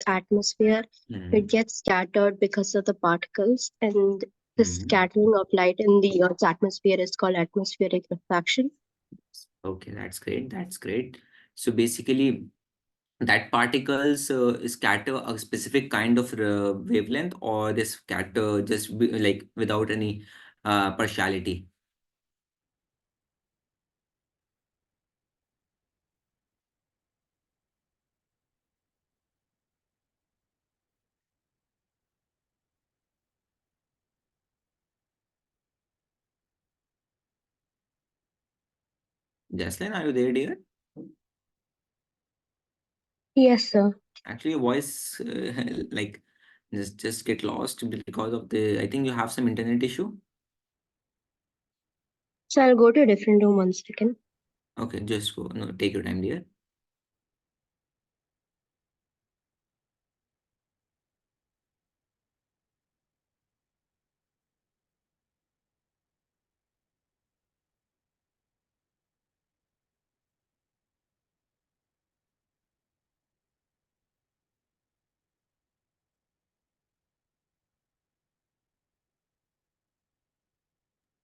atmosphere, it gets scattered because of the particles, and the scattering of light in the Earth's atmosphere is called atmospheric refraction. Okay, that's great. That's great. So basically, that particles scatter a specific kind of wavelength, or they scatter just like without any partiality. Jaslyn, are you there, dear? Yes, sir. Actually, your voice like just get lost because of the. I think you have some internet issue. So I'll go to a different room 1 second. Okay, just go. No, take your time, dear.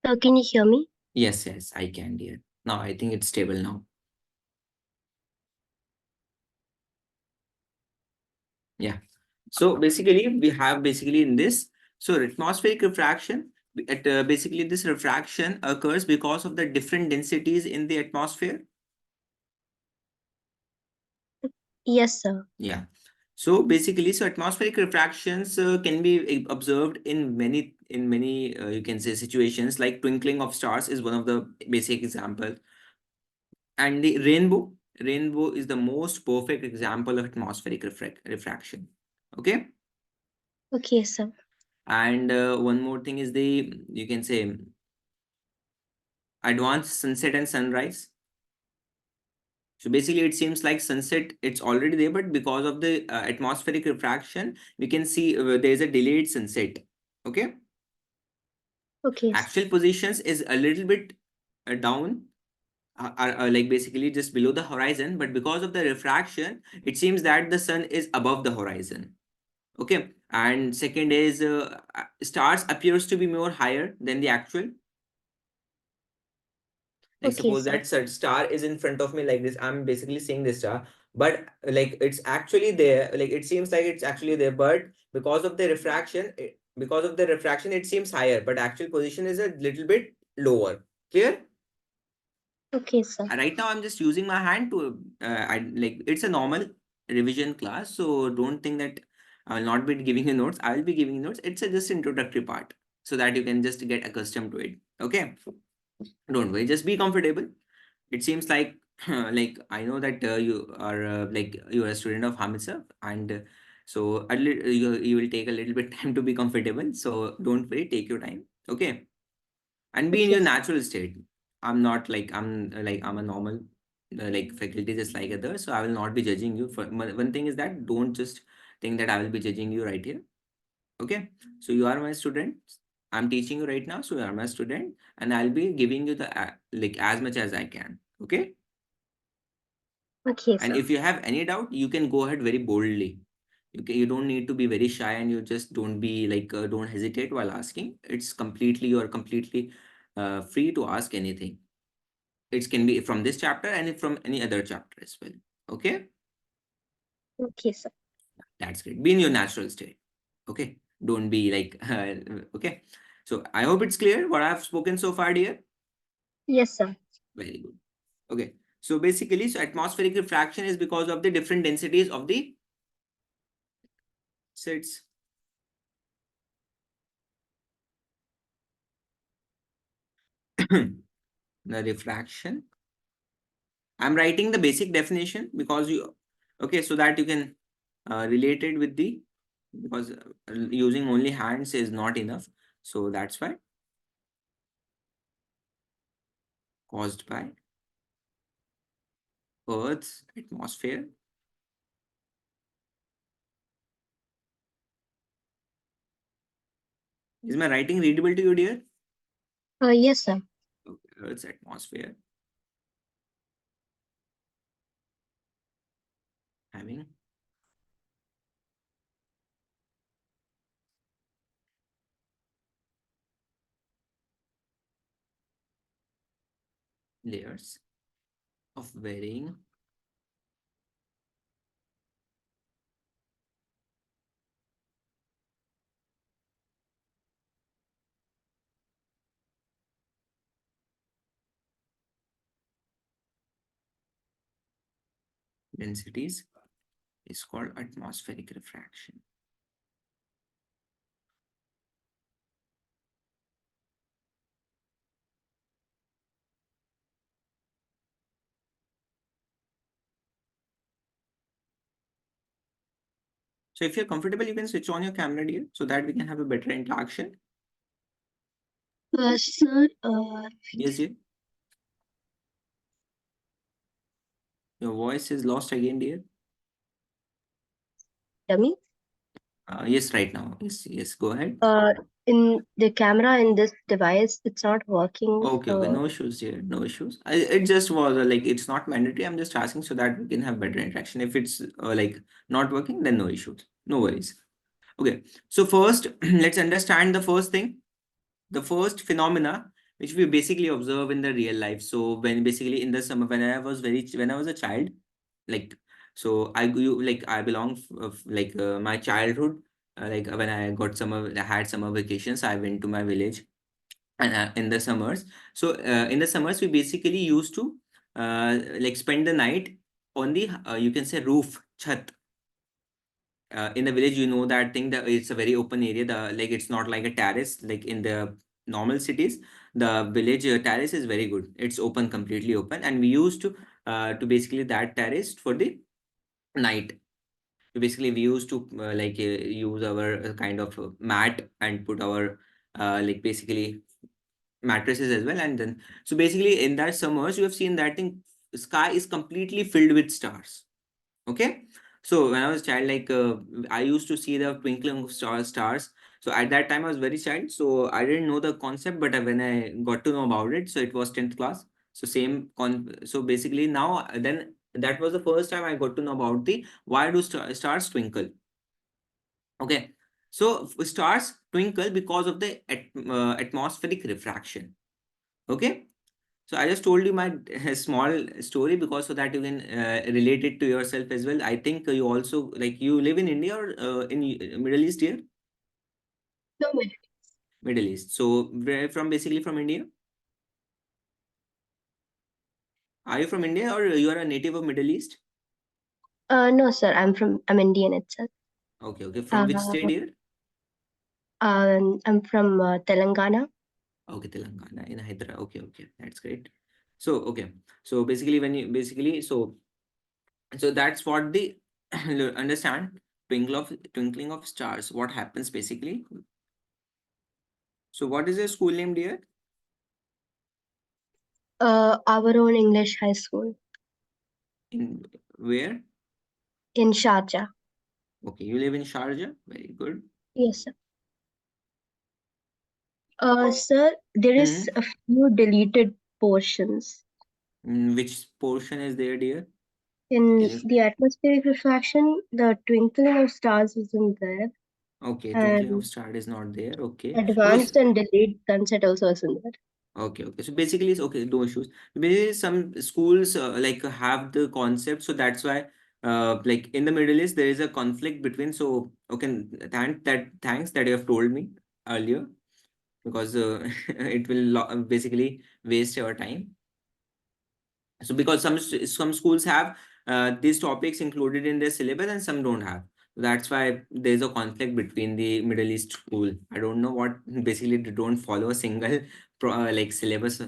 So can you hear me? Yes, yes, I can, dear. Now I think it's stable now. Yeah. So basically, we have basically in this. So atmospheric refraction. Basically, this refraction occurs because of the different densities in the atmosphere. Yes, sir. Yeah. So basically, so atmospheric refractions can be observed in many you can say situations, like twinkling of stars is one of the basic examples, and the rainbow is the most perfect example of atmospheric refraction. Okay. Okay, sir. And one more thing is the, you can say, advanced sunset and sunrise. So basically, it seems like sunset, it's already there, but because of the atmospheric refraction, we can see there is a delayed sunset. Okay. Okay, sir. Actual positions is a little bit down, are like basically just below the horizon, but because of the refraction, it seems that the sun is above the horizon. Okay. And second is stars appears to be more higher than the actual. Like Okay, suppose sir. that star is in front of me like this, I'm basically seeing this star, but like it's actually there, like it seems like it's actually there, but because of the refraction, it seems higher, but actual position is a little bit lower. Clear? Okay, sir. Right now I'm just using my hand to like it's a normal revision class, so don't think that I will not be giving you notes. I will be giving you notes. It's a just introductory part so that you can just get accustomed to it. Okay, don't worry, just be comfortable. It seems like like I know that you are like you are a student of Hamid sir, and so you will take a little bit time to be comfortable, so don't worry, take your time. Okay. And be in Okay, your sir. natural state. I'm not like I'm a normal like faculty just like others, so I will not be judging you. For one thing is that don't just think that I will be judging you right here. Okay. So you are my student. I'm teaching you right now, so you are my student, and I'll be giving you the like as much as I can. Okay. Okay, And sir. if you have any doubt, you can go ahead very boldly. You don't need to be very shy, and you just don't be like don't hesitate while asking. It's completely, you are completely free to ask anything. It can be from this chapter and from any other chapter as well. Okay. Okay, sir. That's great. Be in your natural state. Okay. Don't be like okay. So I hope it's clear what I've spoken so far, dear. Yes, sir. Very good. Okay. So basically, so atmospheric refraction is because of the different densities of the sets. The refraction. I'm writing the basic definition because you, okay, so that you can relate it with the, because using only hands is not enough. So that's why caused by Earth's atmosphere. Is my writing readable to you, dear? Yes, sir. Okay, Earth's atmosphere having layers of varying densities is called atmospheric refraction. So if you're comfortable, you can switch on your camera, dear, so that we can have a better interaction. Sir, Yes, dear. Your voice is lost again, dear. dummy. Yes, right now. Yes, yes. Go ahead. In the camera in this device, it's not working. Okay, okay. So No issues here. No issues. It just was like it's not mandatory. I'm just asking so that we can have better interaction. If it's like not working, then no issues. No worries. Okay. So first, let's understand the first thing, the first phenomena which we basically observe in the real life. So when basically in the summer, when I was a child, like so I grew like I belong like my childhood. Like when I got summer, I had summer vacations. I went to my village and in the summers. So in the summers, we basically used to like spend the night on the you can say roof, chat. In the village, you know that thing that it's a very open area. The like it's not like a terrace like in the normal cities. The village terrace is very good. It's open, completely open, and we used to basically that terrace for the night. So basically, we used to use our kind of mat and put our like basically mattresses as well. And then so basically in that summers, you have seen that thing sky is completely filled with stars. Okay. So when I was a child, like I used to see the twinkling of stars. So at that time I was very child, so I didn't know the concept. But when I got to know about it, so it was 10th class. So so basically now then that was the first time I got to know about the why do stars twinkle. Okay. So stars twinkle because of the atmospheric refraction. Okay. So I just told you my small story because so that you can relate it to yourself as well. I think you also like you live in India or in Middle East here? no, ma'am. Middle East. So where from basically from India? Are you from India or you are a native of Middle East? No, sir. I'm Indian itself. Okay, okay. From which Uh, state here? I'm from Telangana. Okay, Telangana in Hyderabad. Okay, okay. That's great. So okay. So basically when you basically so that's what the understand twinkling of stars. What happens basically? So what is your school name, dear? Our own English high school In where? in Sharjah. Okay, you live in Sharjah. Very good. Yes, sir. Sir, there is Hmm. a few deleted portions Which portion is there, dear? Can in you? the atmospheric refraction. The twinkling of stars isn't there, Okay, twinkling of and star is not there. Okay, because advanced and delayed sunset also isn't there. okay, okay. So basically, it's okay. No issues. Basically, some schools like have the concept, so that's why. Like in the Middle East, there is a conflict between. So okay, thanks that you have told me earlier because it will basically waste your time. So because some schools have these topics included in their syllabus and some don't have. That's why there's a conflict between the Middle East school. I don't know what basically they don't follow a single like syllabus.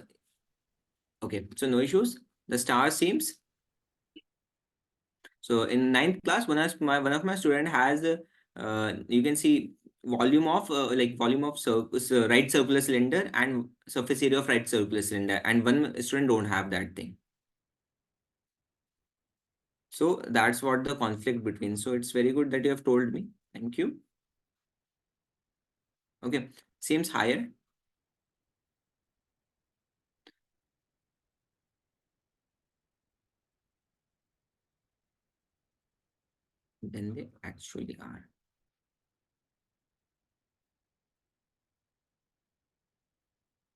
Okay, so no issues. The star seems so in ninth class, one of my student has you can see volume of right circular cylinder and surface area of right circular cylinder, and one student don't have that thing. So that's what the conflict between. So it's very good that you have told me. Thank you. Okay. Seems higher. Than they actually are.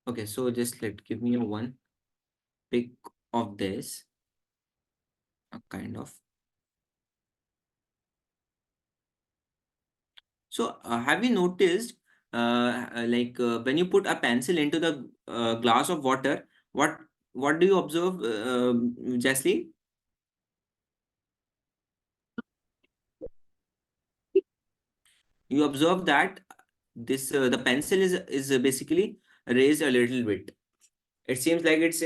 Okay. So just give me a one. pic of this, a kind of. So have you noticed, when you put a pencil into the glass of water, what what do you observe, Jasly? You observe that this the pencil is basically raised a little bit. It seems like it's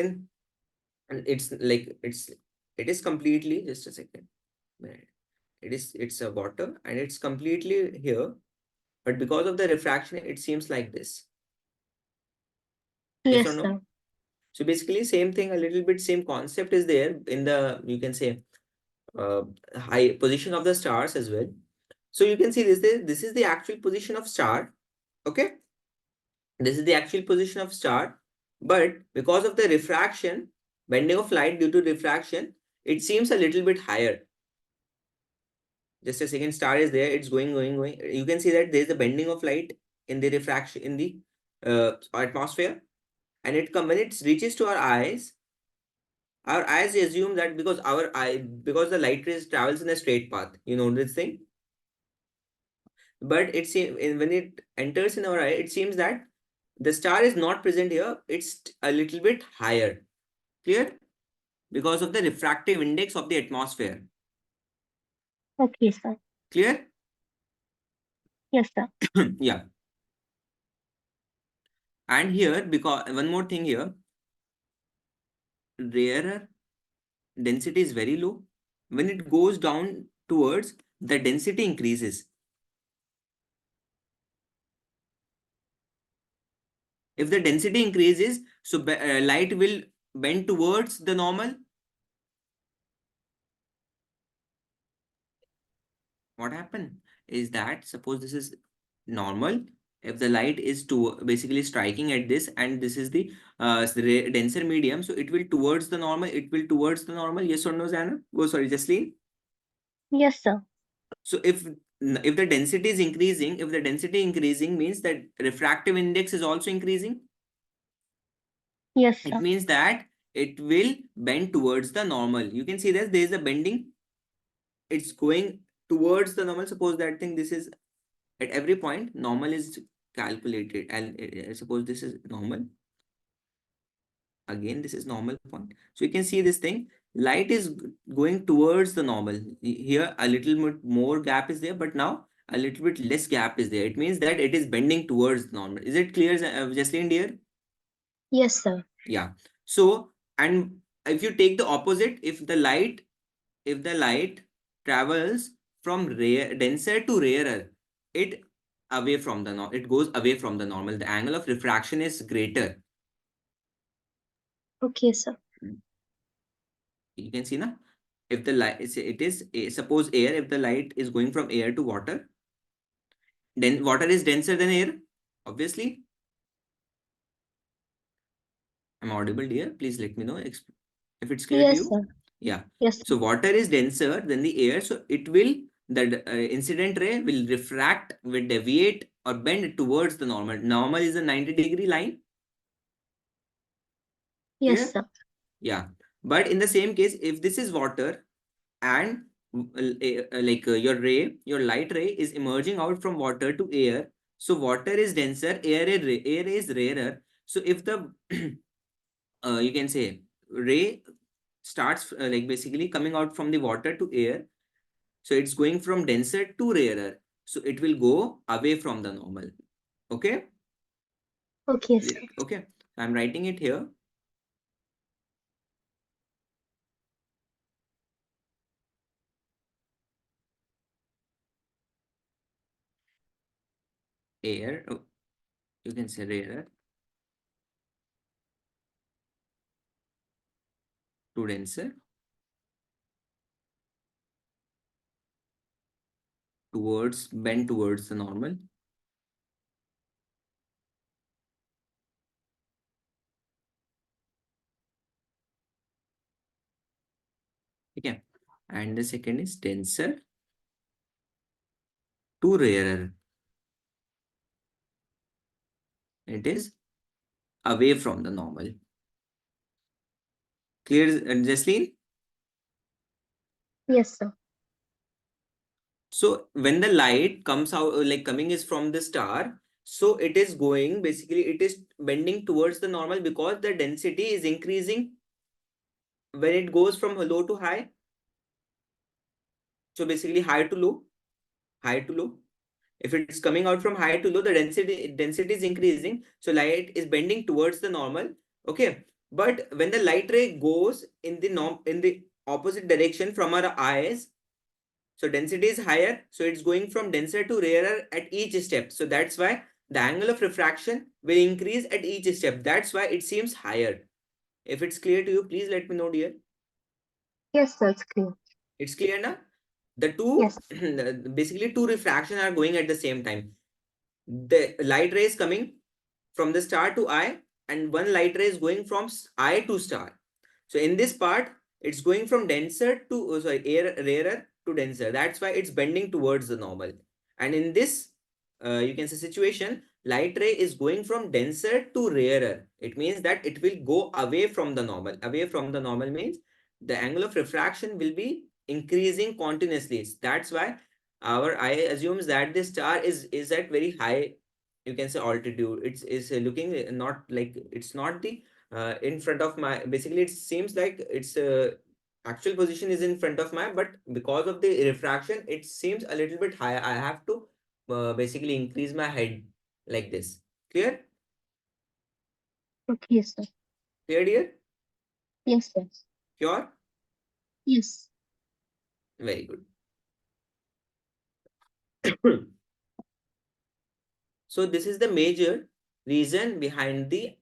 like it is completely, just a second. Wait. It's a water and it's completely here, but because of the refraction, it seems like this. Yes or Yes, no? sir. So basically, same thing, a little bit same concept is there in the, you can say, uh, high position of the stars as well. So you can see this is the actual position of star. Okay, this is the actual position of star, but because of the refraction, bending of light due to refraction, it seems a little bit higher. Just a second, star is there, it's going. You can see that there is a bending of light in the refraction in the atmosphere, and when it reaches to our eyes assume that because the light rays travels in a straight path, you know this thing, but when it enters in our eye, it seems that the star is not present here, it's a little bit higher. Clear? Because of the refractive index of the atmosphere. Okay, sir. Clear? Yes, sir. Yeah. And here, because one more thing here, rarer density is very low. When it goes down towards, the density increases. If the density increases, so light will bend towards the normal. What happened is that, suppose this is normal, if the light is to basically striking at this, and this is the denser medium, so it will towards the normal, yes or no, Zana? Oh, sorry, Jasleen. Yes, sir. So if the density is increasing, if the density increasing means that refractive index is also increasing. Yes, It sir. means that it will bend towards the normal. You can see that there is a bending, it's going towards the normal. Suppose that thing, this is at every point normal is calculated, and suppose this is normal, again this is normal point, so you can see this thing, light is going towards the normal. Here a little bit more gap is there, but now a little bit less gap is there. It means that it is bending towards normal. Is it clear, Jaslyn dear? Yes, sir. Yeah. So, and if you take the opposite, if the light travels from denser to rarer, it it goes away from the normal. The angle of refraction is greater. Okay, sir. You can see now, if the light suppose air, if the light is going from air to water, then water is denser than air, obviously. I'm audible, dear? Please let me know if it's clear to Yes, you. sir. Yeah. Yes, sir. So water is denser than the air, so the incident ray will refract, will deviate or bend towards the normal. Normal is a 90-degree line. Yes, Clear? sir. Yeah. But in the same case, if this is water and your light ray is emerging out from water to air, so water is denser, air is rarer. So if the you can say ray starts basically coming out from the water to air, so it's going from denser to rarer, so it will go away from the normal. Okay. Okay, sir. Okay, I'm writing it here. Air, you can say rarer to denser towards, bend towards the normal. Okay, and the second is denser to rarer, it is away from the normal. Clear, Jasleen? Yes, sir. So when the light comes out, like coming is from the star, so it is going, basically it is bending towards the normal because the density is increasing when it goes from low to high. So basically high to low, high to low. If it's coming out from high to low, the density is increasing. So light is bending towards the normal. Okay. But when the light ray goes in the opposite direction from our eyes, so density is higher. So it's going from denser to rarer at each step. So that's why the angle of refraction will increase at each step. That's why it seems higher. If it's clear to you, please let me know, dear. Yes, sir. It's clear. It's clear now? The two, Yes. basically two refraction are going at the same time. The light ray is coming from the star to eye, and one light ray is going from eye to star. So in this part, it's going from denser to rarer to denser. That's why it's bending towards the normal. And in this, you can say situation, light ray is going from denser to rarer. It means that it will go away from the normal. Away from the normal means the angle of refraction will be increasing continuously. That's why our eye assumes that the star is at very high, you can say, altitude. It's is looking not like it's not the in front of my, basically it seems like its actual position is in front of my, but because of the refraction it seems a little bit higher. I have to basically increase my head like this. Clear? Okay, yes, sir. Clear, dear? Yes, sir. Sure? Yes. Very good. So this is the major reason behind the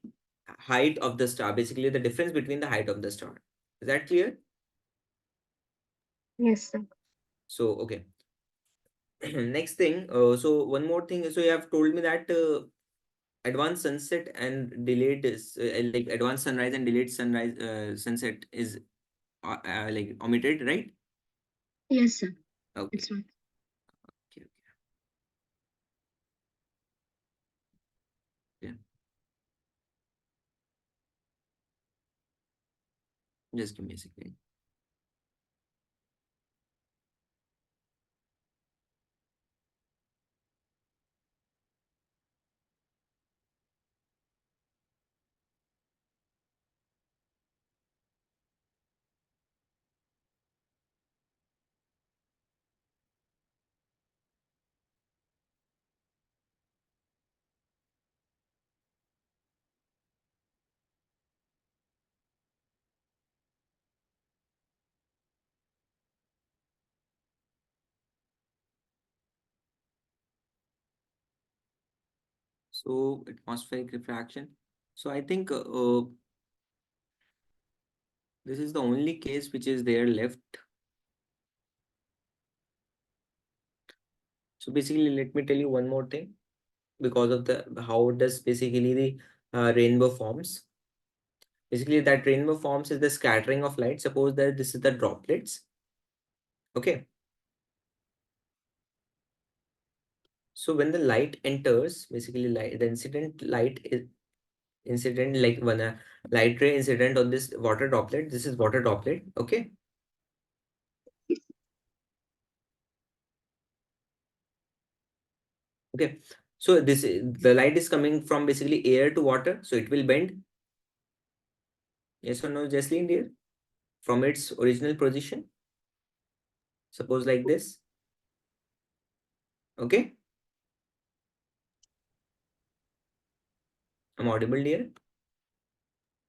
height of the star, basically the difference between the height of the star. Is that clear? Yes, sir. So okay. Next thing, so one more thing. So you have told me that advanced sunset and delayed like advanced sunrise and delayed sunrise sunset is like omitted, right? Yes, sir. Okay. It's right. Okay. Okay. Just give me a second. So atmospheric refraction. So I think this is the only case which is there left. So basically, let me tell you one more thing because of the how does basically the rainbow forms. Basically, that rainbow forms is the scattering of light. Suppose that this is the droplets. Okay. So when the light enters, basically light, the incident light is incident like when a light ray incident on this water droplet. This is water droplet. Okay. Okay. So the light is coming from basically air to water. So it will bend. Yes or no, Jesslyn dear? From its original position. Suppose like this. Okay. I'm audible, dear.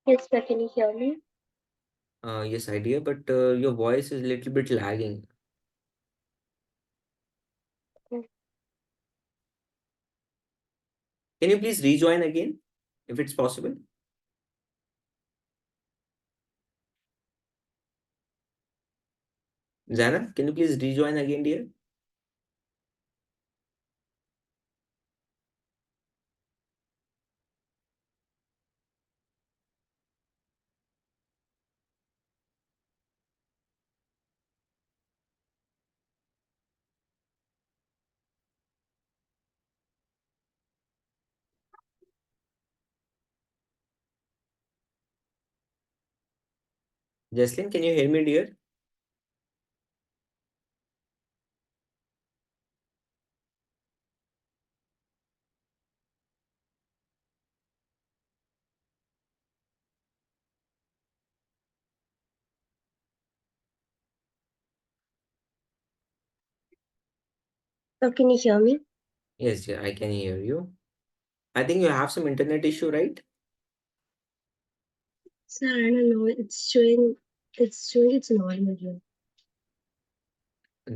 Yes, sir. Can you hear me? Yes, idea, but your voice is a little bit lagging. Yes. Can you please rejoin again, if it's possible? Zana, can you please rejoin again, dear? Jaslyn, can you hear me, dear? Can you hear me? Yes, dear, I can hear you. I think you have some internet issue, right? Sir, I don't know. It's showing it's normal here.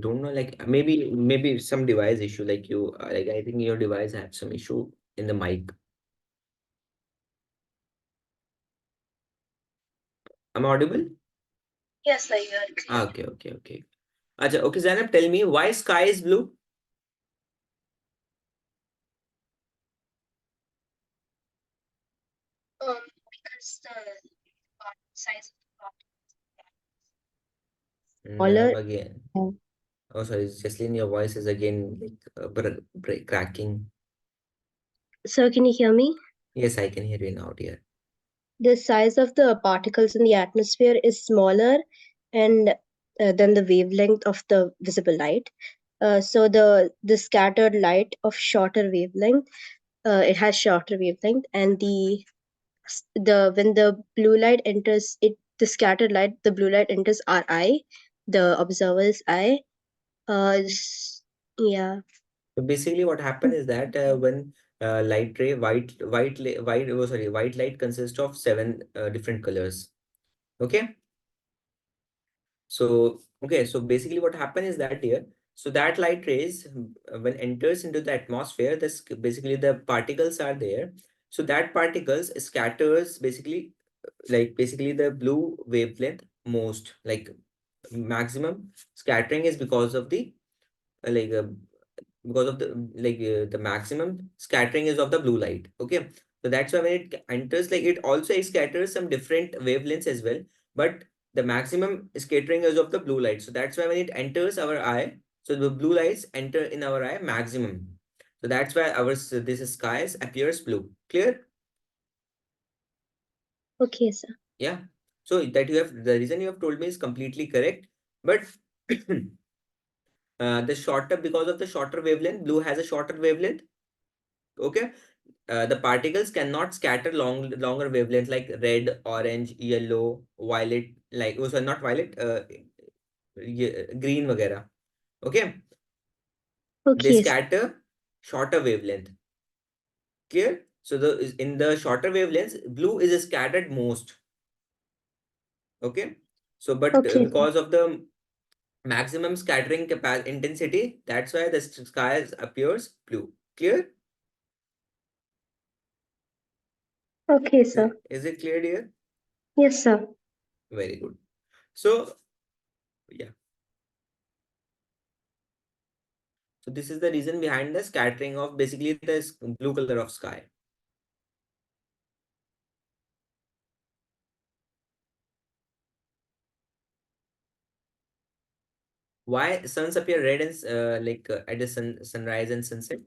Don't know, like maybe some device issue, like you like I think your device had some issue in the mic. Am I audible? Yes, sir, you are clear. Okay. Acha, okay, Zainab, tell me why sky is blue? Because the size of the Zainab smaller. again. uh, Oh, sorry, Jaslyn, your voice is again like cracking. Sir, can you hear me? Yes, I can hear you now, dear. The size of the particles in the atmosphere is smaller and than the wavelength of the visible light. So the scattered light of shorter wavelength, it has shorter wavelength, and the when the blue light enters it, the scattered light, the blue light enters our eye, the observer's eye. Yeah. So basically, what happened is that when light ray, white light consists of seven different colors. Okay. So basically what happened is that here, so that light rays, when enters into the atmosphere, this basically the particles are there. So that particles scatters basically, basically the blue wavelength most, like maximum scattering is because of the uh, like uh, because of the maximum scattering is of the blue light. Okay, so that's why when it enters, like it also scatters some different wavelengths as well, but the maximum scattering is of the blue light. So that's why when it enters our eye, so the blue lights enter in our eye maximum. So that's why our this skies appears blue. Clear? Okay, sir. Yeah. So that you have, the reason you have told me is completely correct, but the shorter, because of the shorter wavelength, blue has a shorter wavelength. Okay, the particles cannot scatter longer wavelength like red, orange, yellow, violet, like, oh sorry, not violet, green वगैरह. Okay, they Okay, sir. scatter shorter wavelength. Clear? So the in the shorter wavelengths, blue is scattered most. Okay, so but Okay, sir. because of the maximum scattering capacity intensity, that's why the sky appears blue. Clear? Okay, Is, sir. is it clear, dear? Yes, sir. Very good. So yeah. So this is the reason behind the scattering of basically the blue color of sky. Why suns appear red and at the sunrise and sunset?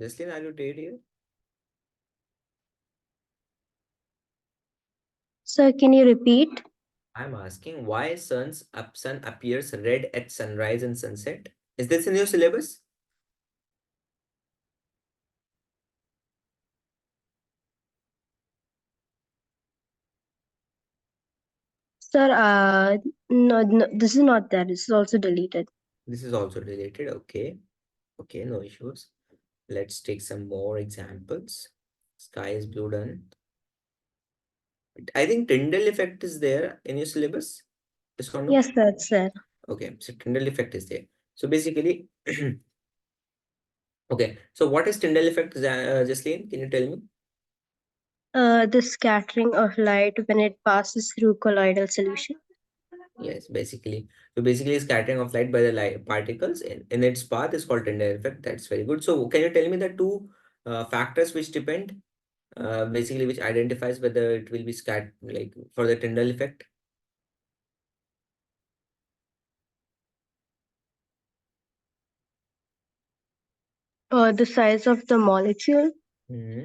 Jocelyn, are you dead here? Sir, can you repeat? I'm asking why sun appears red at sunrise and sunset. Is this in your syllabus? Sir, no, this is not there. This is also deleted. This is also related. Okay. Okay, no issues. Let's take some more examples. Sky is blue done. I think Tyndall effect is there in your syllabus. Yes or no? Yes, sir, it's there. Okay, so Tyndall effect is there. So basically, okay. So what is Tyndall effect, Jasleen? Can you tell me? The scattering of light when it passes through colloidal solution. Yes, basically. So basically, scattering of light by the light particles in its path is called Tyndall effect. That's very good. So can you tell me the two factors which depend, basically which identifies whether it will be like for the Tyndall effect? The size of the molecule. Hmm.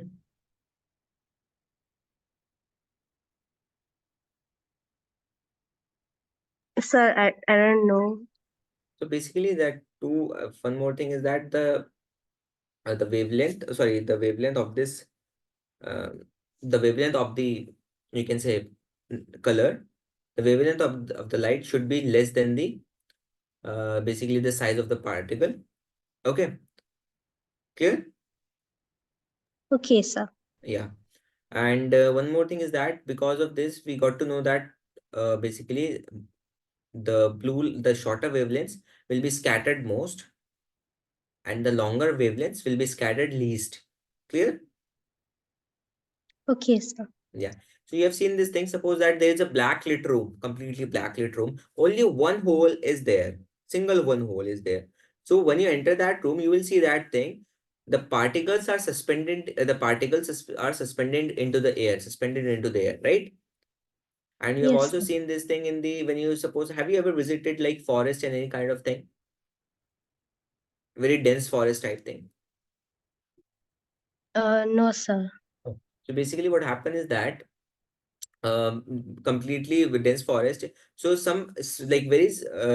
Sir, I don't know. So basically, that two. One more thing is that the wavelength. Sorry, uh, the wavelength of the, you can say, color. The wavelength of the light should be less than the basically the size of the particle. Okay, clear? Okay, sir. Yeah. And one more thing is that because of this, we got to know that basically the shorter wavelengths will be scattered most, and the longer wavelengths will be scattered least. Clear? Okay, sir. Yeah. So you have seen this thing. Suppose that there is a black lit room, completely black lit room. Only one hole is there. Single one hole is there. So when you enter that room, you will see that thing. The particles are suspended. Are suspended into the air. Suspended into the air, right? And you have Yes, also sir. seen this thing in the, when you suppose, have you ever visited like forest and any kind of thing? Very dense forest type thing. No, sir. Oh. So basically what happened is that completely with dense forest. So like very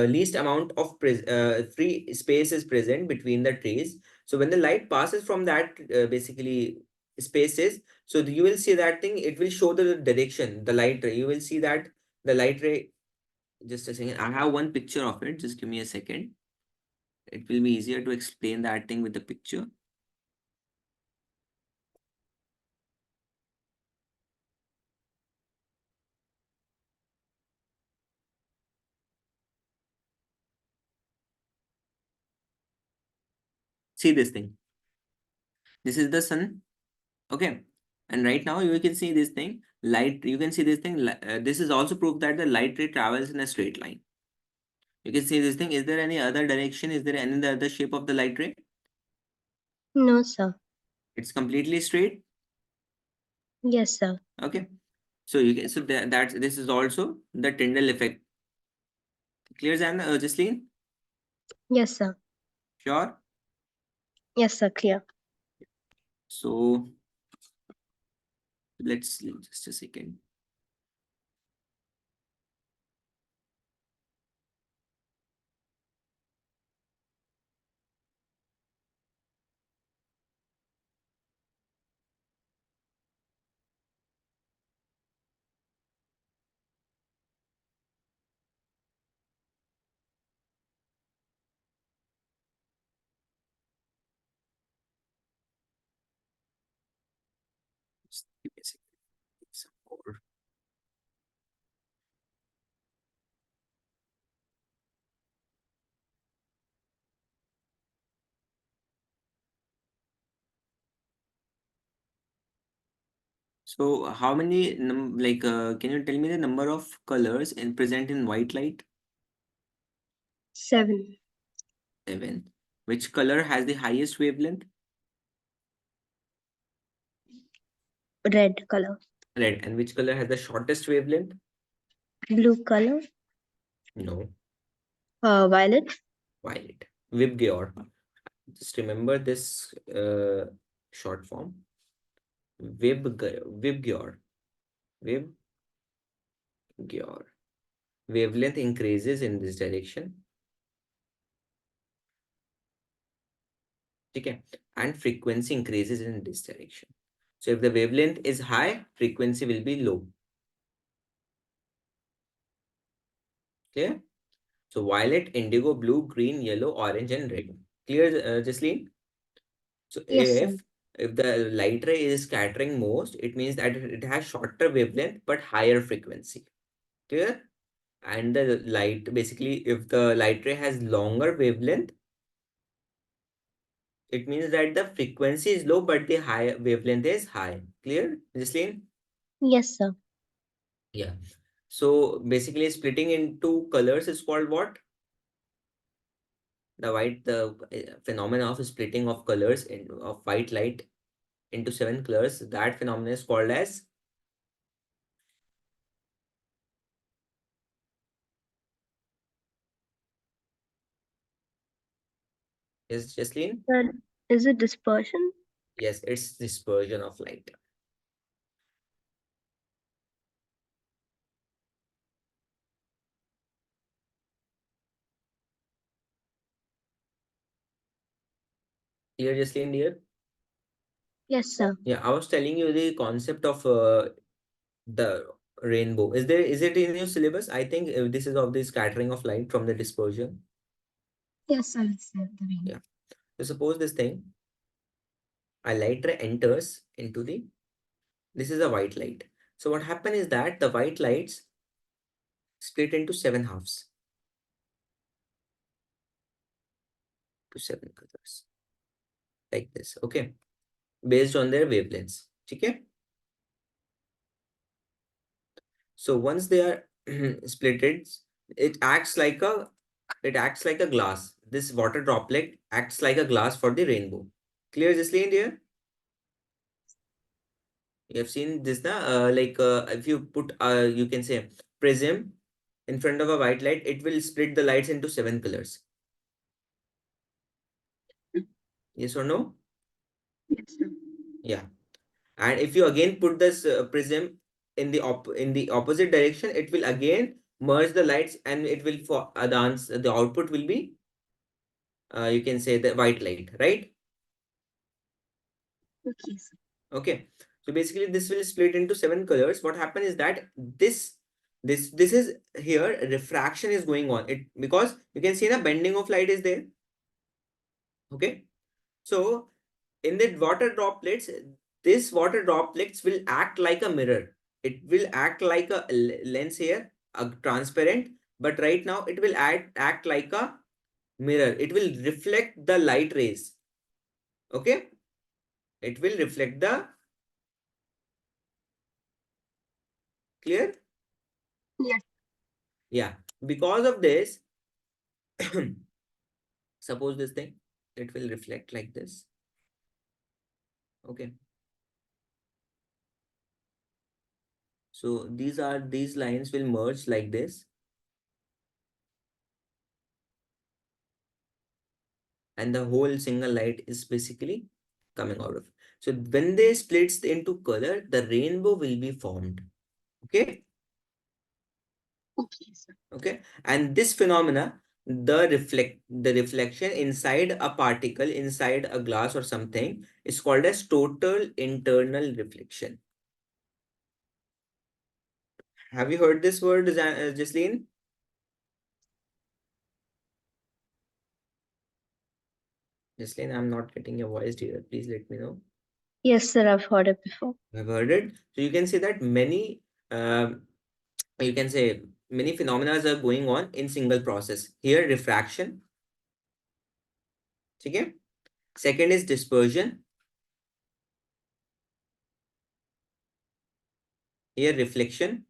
least amount of free space is present between the trees. So when the light passes from that basically spaces, so you will see that thing. It will show the direction. The light ray. You will see that the light ray. Just a second. I have one picture of it. Just give me a second. It will be easier to explain that thing with the picture. See this thing. This is the sun. Okay. And right now you can see this thing. Light. You can see this thing. This is also proof that the light ray travels in a straight line. You can see this thing. Is there any other direction? Is there any other shape of the light ray? No, sir. It's completely straight. Yes, sir. Okay. So you can, so that's, this is also the Tyndall effect. Clear, Zan, Jasleen? Yes, sir. Sure. Yes, sir. Clear. So let's just a second. Just give me a second. Some more. So how many like can you tell me the number of colors in present in white light? 7. 7. Which color has the highest wavelength? Red color. Red. And which color has the shortest wavelength? Blue color. No, Violet. violet. Vibgyor. Just remember this short form. Vibgyor. Vibgyor. Wavelength increases in this direction. Okay. And frequency increases in this direction. So if the wavelength is high, frequency will be low. Okay. So violet, indigo, blue, green, yellow, orange, and red. Clear, Jasleen? So Yes, sir. if the light ray is scattering most, it means that it has shorter wavelength but higher frequency. Clear? And the light, basically, if the light ray has longer wavelength, it means that the frequency is low but the high wavelength is high. Clear, Jasleen? Yes, sir. Yeah. So basically, splitting into colors is called what? The phenomena of splitting of colors of white light into 7 colors. That phenomenon is called as, is Jasleen? Sir, Is it dispersion? Yes, it's dispersion of light. Clear, Jaslyn, dear? Yes, sir. Yeah, I was telling you the concept of the rainbow. Is it in your syllabus? I think this is of the scattering of light from the dispersion. Yes, sir. It's the rain. Yeah. So suppose this thing, a light ray enters into the, this is a white light. So what happen is that the white lights split into 7 halves to 7 colors like this. Okay. Based on their wavelengths. Okay. So once they are splitted, it acts like a glass. This water droplet acts like a glass for the rainbow. Clear, Jaslene, dear? You have seen this, na? If you put, you can say, prism in front of a white light, it will split the lights into 7 colors. Yes or no? Yes, sir. Yeah. And if you again put this prism in the opposite direction, it will again merge the lights, and it will for the output will be, you can say, the white light, right? Okay, sir. Okay. So basically this will split into 7 colors. What happen is that this is here, refraction is going on. It, because you can see the bending of light is there. Okay. So in the water droplets, this water droplets will act like a mirror. It will act like a lens here, a transparent, but right now it will act like a mirror. It will reflect the light rays. Okay. It will reflect the, clear? Yes. Yeah. Because of this, suppose this thing, it will reflect like this. Okay. So these lines will merge like this, and the whole single light is basically coming out of. So when they splits into color, the rainbow will be formed. Okay. Okay, sir. Okay. And this phenomena, the reflection inside a particle, inside a glass or something, is called as total internal reflection. Have you heard this word, Jasleen? Jasleen, I'm not getting your voice, dear. Please let me know. Yes, sir. I've heard it before. I've heard it. So you can say that um, you can say many phenomena are going on in single process. Here, refraction. Okay. Second is dispersion. Here, reflection.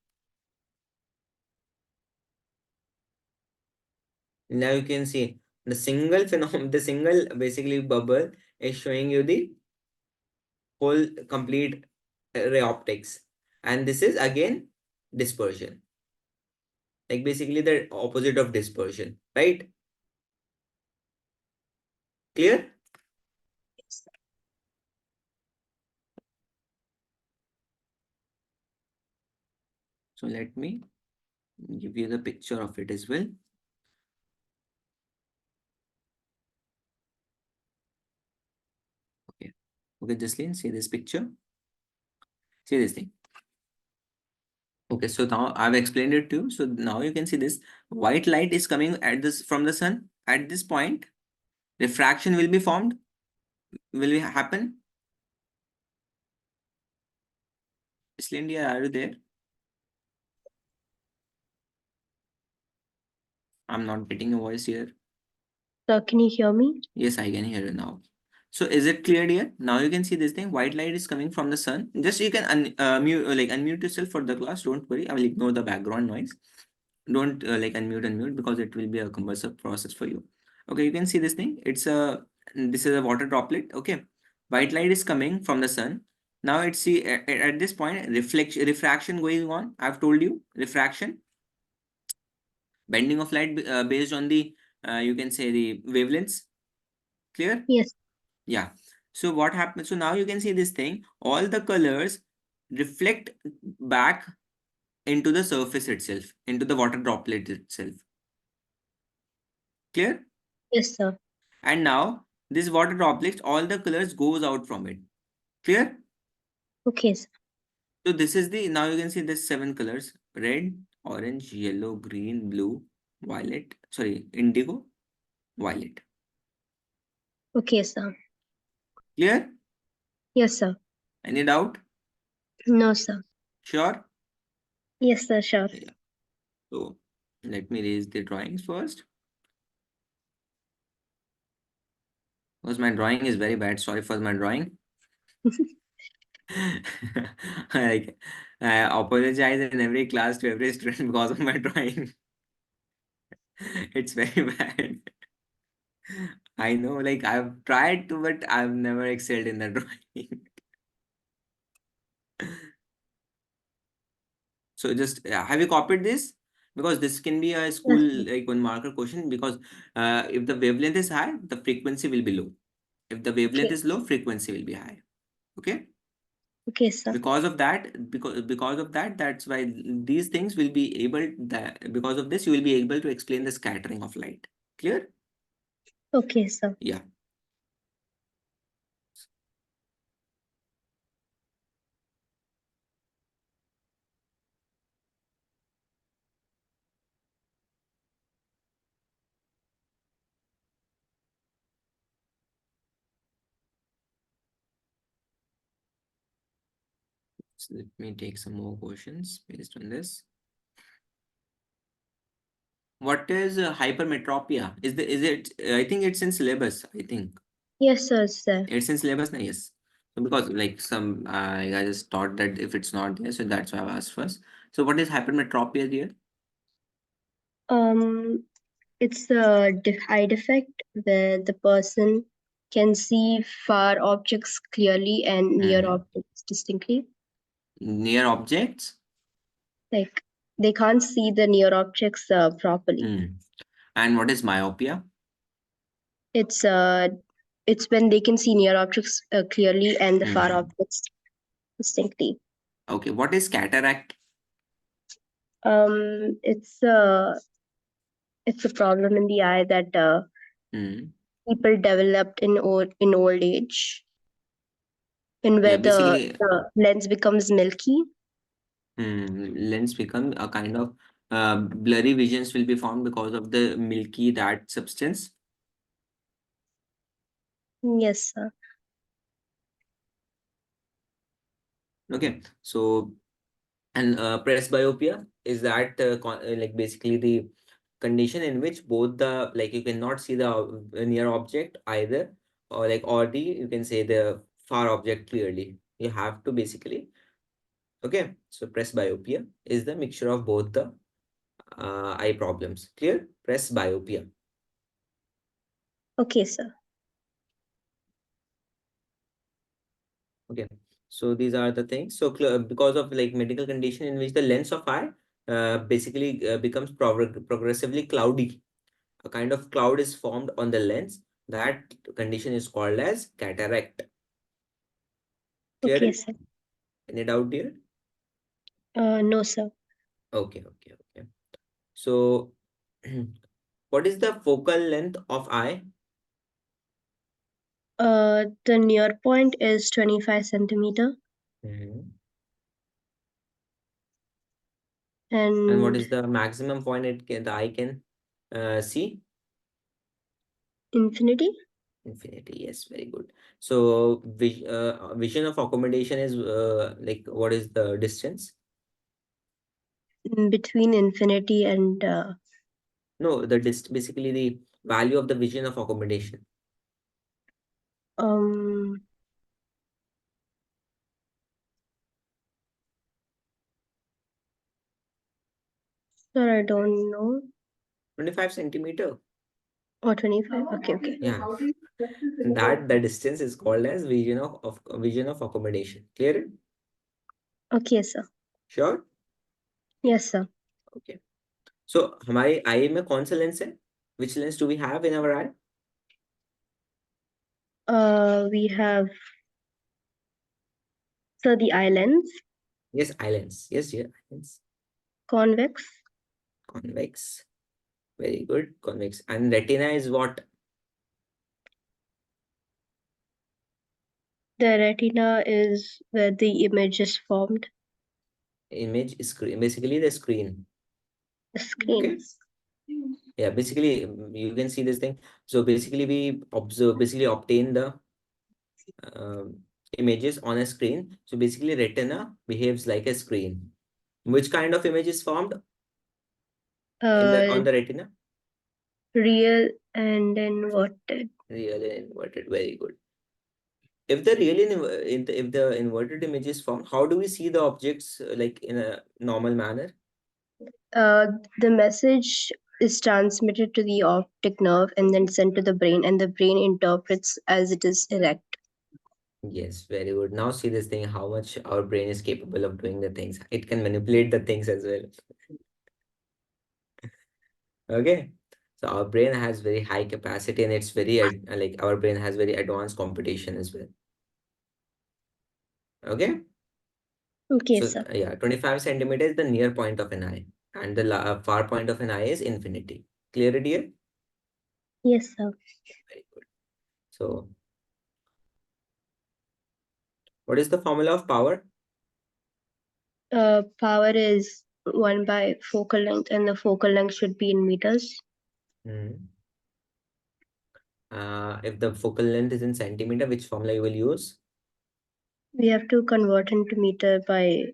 Now you can see the single phenomenon, the single basically bubble is showing you the whole complete ray optics. And this is again dispersion. Like basically the opposite of dispersion, right? Clear? Yes, sir. So let me give you the picture of it as well. Okay. Okay, Jasleen, see this picture. See this thing. Okay, so now I've explained it to you. So now you can see this white light is coming at this from the sun. At this point, refraction will be formed. Will it happen? Jasleen, dear, are you there? I'm not getting a voice here. Sir, can you hear me? Yes, I can hear you now. So is it clear here? Now you can see this thing. White light is coming from the sun. Just you can unmute yourself for the class. Don't worry. I will ignore the background noise. Don't unmute because it will be a cumbersome process for you. Okay, you can see this thing. This is a water droplet. Okay, white light is coming from the sun. Now it's see at this point refraction going on. I've told you refraction, bending of light based on the you can say the wavelengths. Clear? Yes. Yeah. So what happens? So now you can see this thing. All the colors reflect back into the surface itself, into the water droplet itself. Clear? Yes, sir. And now this water droplets, all the colors goes out from it. Clear? Okay, sir. So this is the, now you can see this 7 colors: red, orange, yellow, green, blue, violet. Sorry, indigo, violet. Okay, sir. Clear? Yes, sir. Any doubt? No, sir. Sure? Yes, sir. Sure. Yeah. So let me raise the drawings first. Because my drawing is very bad. Sorry for my drawing. Like, I apologize in every class to every student because of my drawing. It's very bad. I know, like I've tried to, but I've never excelled in the drawing. So just have you copied this? Because this can be a school Yes, sir. like 1 marker question. Because if the wavelength is high, the frequency will be low. If the wavelength Okay. is low, frequency will be high. Okay. Okay, sir. Because of that, that's why these things will be able that because of this you will be able to explain the scattering of light. Clear? Okay, sir. Yeah. So let me take some more questions based on this. What is hypermetropia? Is it? I think it's in syllabus. I think Yes, sir. Sir. it's in syllabus. No, yes. So because like some I just thought that if it's not there, so that's why I asked first. So what is hypermetropia here? Um, it's a eye defect where the person can see far objects clearly and near Hmm. objects distinctly. Near objects. Like they can't see the near objects properly. Hmm. And what is myopia? It's uh, it's when they can see near objects clearly and the far Hmm. objects distinctly. Okay. What is cataract? Um, it's a it's a problem in the eye that Hmm. people developed in old age, and Yeah. where Basically, the lens becomes milky. lens become a kind of blurry visions will be formed because of the milky that substance. Yes, sir. Okay. So and presbyopia is that like basically the condition in which both the like you cannot see the near object either, or like or the you can say the far object clearly. You have to basically. Okay. So presbyopia is the mixture of both the eye problems. Clear? Presbyopia. Okay, sir. Okay. So these are the things. So because of like medical condition in which the lens of eye basically becomes progressively cloudy. A kind of cloud is formed on the lens. That condition is called as cataract. Clear Okay, it? sir. Any doubt here? No, sir. Okay, okay, okay. So what is the focal length of eye? The near point is 25 centimeter, Mhm. And what and is the maximum point the eye can see? infinity Infinity, yes, very good. So, vision of accommodation is like what is the distance? in between infinity and No, the basically the value of the vision of accommodation. um. Sir, I don't know. 25 centimeter. Or 25. Okay, okay. Yeah, and that the distance is called as vision of accommodation. Clear? Okay, sir. Sure. Yes, sir. Okay. So हमारी आई में कौन सा lens है? Which lens do we have in our eye? We have so the islands, Yes, islands. Yes, yeah, islands. convex. Convex. Very good. Convex. And retina is what? The retina is where the image is formed. Image screen. Basically, the screen. The Okay. screen. Yeah, basically, you can see this thing. So basically, we observe, basically obtain the um images on a screen. So basically, retina behaves like a screen. Which kind of image is formed in the Uh, on the retina? Real and inverted. Real and inverted. Very good. If the real if the inverted image is formed, how do we see the objects like in a normal manner? Uh, the message is transmitted to the optic nerve and then sent to the brain, and the brain interprets as it is erect. Yes, very good. Now see this thing, how much our brain is capable of doing the things. It can manipulate the things as well. Okay. So our brain has very high capacity and it's very like our brain has very advanced computation as well. Okay. Okay, So sir. yeah, 25 centimeter is the near point of an eye and the far point of an eye is infinity. Clear it here? Yes, sir. Very good. So what is the formula of power? Power is 1 by focal length, and the focal length should be in meters. Hmm. If the focal length is in centimeter, which formula you will use? We have to convert into meter by No,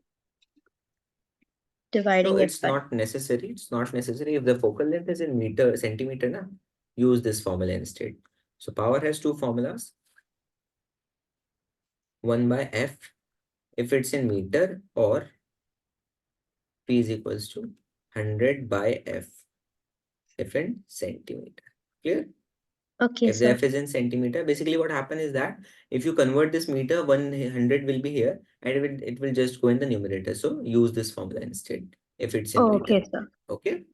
dividing it it's by. not necessary. It's not necessary. If the focal length is in meter, centimeter, na, use this formula instead. So power has two formulas. 1 by F if it's in meter or P is equals to 100 by F if in centimeter. Clear? Okay, If the sir. F is in centimeter, basically what happens is that if you convert this meter, 100 will be here and it will just go in the numerator. So use this formula instead if it's in meter. Okay, sir. Okay.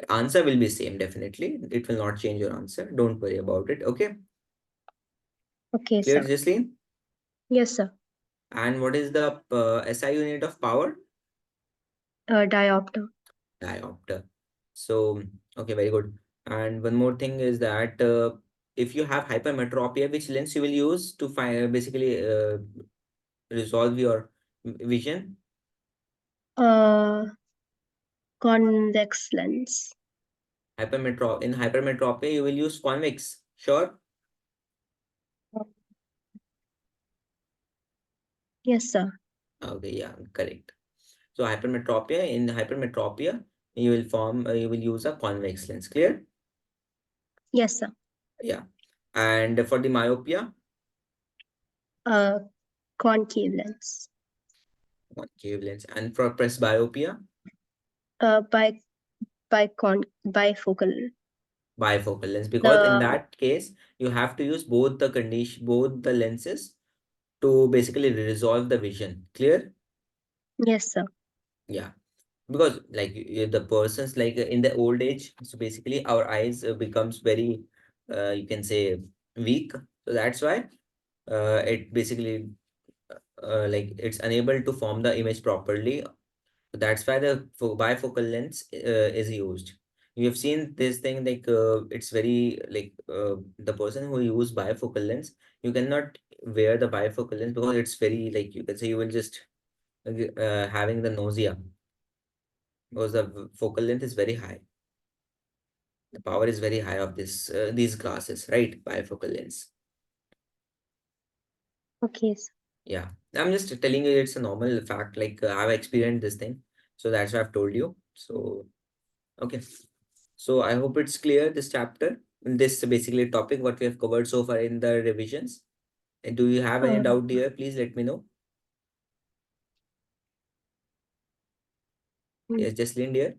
Answer will be same definitely. It will not change your answer. Don't worry about it. Okay. Okay, Clear, sir. Jaslene? Yes, sir. And what is the SI unit of power? Diopter. Diopter. So, okay, very good. And one more thing is that if you have hypermetropia, which lens you will use to find basically resolve your vision? Uh, Convex lens. In hypermetropia, you will use convex. Sure. Yes, sir. Okay, yeah, correct. So in hypermetropia, you will use a convex lens. Clear? Yes, sir. Yeah. And for the myopia, Uh, Concave lens. concave lens. And for presbyopia, By bifocal. bifocal lens. Because in The that case, you have to use both the lenses to basically resolve the vision. Clear? Yes, sir. Yeah. Because like the persons like in the old age, so basically our eyes becomes very, you can say weak. So that's why it basically like it's unable to form the image properly. That's why the bifocal lens is used. You have seen this thing like it's very like the person who use bifocal lens, you cannot wear the bifocal lens because it's very like you can say you will just having the nausea because the focal length is very high. The power is very high of this these glasses, right? Bifocal lens. Okay, sir. Yeah, I'm just telling you it's a normal fact. Like I've experienced this thing, so that's why I've told you. So okay. So I hope it's clear this chapter, this basically topic what we have covered so far in the revisions. And do you have any Uh, doubt here? Please let me know. Yes, Jesslyn dear.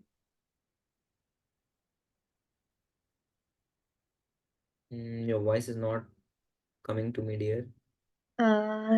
Your voice is not coming to me, dear. uh,